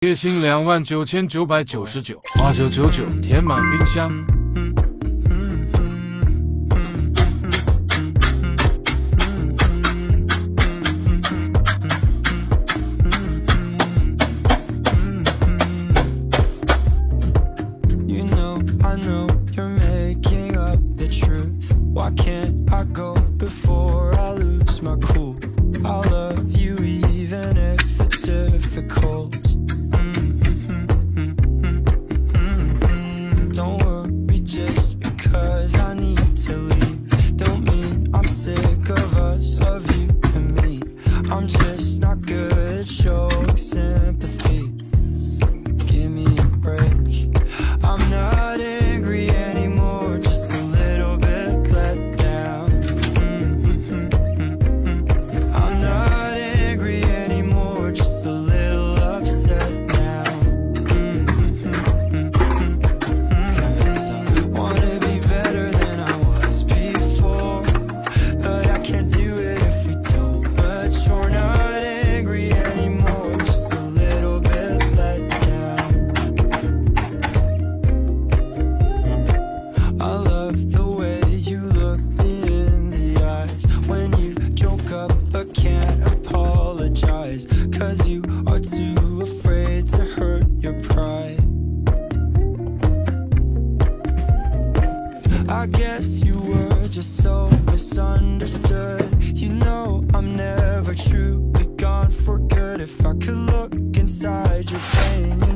月薪29999花999，填满冰箱。I know you're making up the truth. Why can't I go before I lose my cool? I love you even if it's difficult. Don't worry just because I need to leave. Don't mean I'm sick of us, of you and me. I'm just not good at showing sympathy. Give me a break. I'm not angry anymore, just a little bit let down. I'm not angry anymore, just a little upset now. 'Cause I wanna be better than I was before, but I can't do it if we don't mature. Not angry anymore, just a little bit let down. I love the way you look me in the eyes when you joke up but can't apologize, 'cause you are too afraid to hurt your pride. I guess you were just so misunderstood. You know I'm never truly gone for good. If I could look inside your brain, you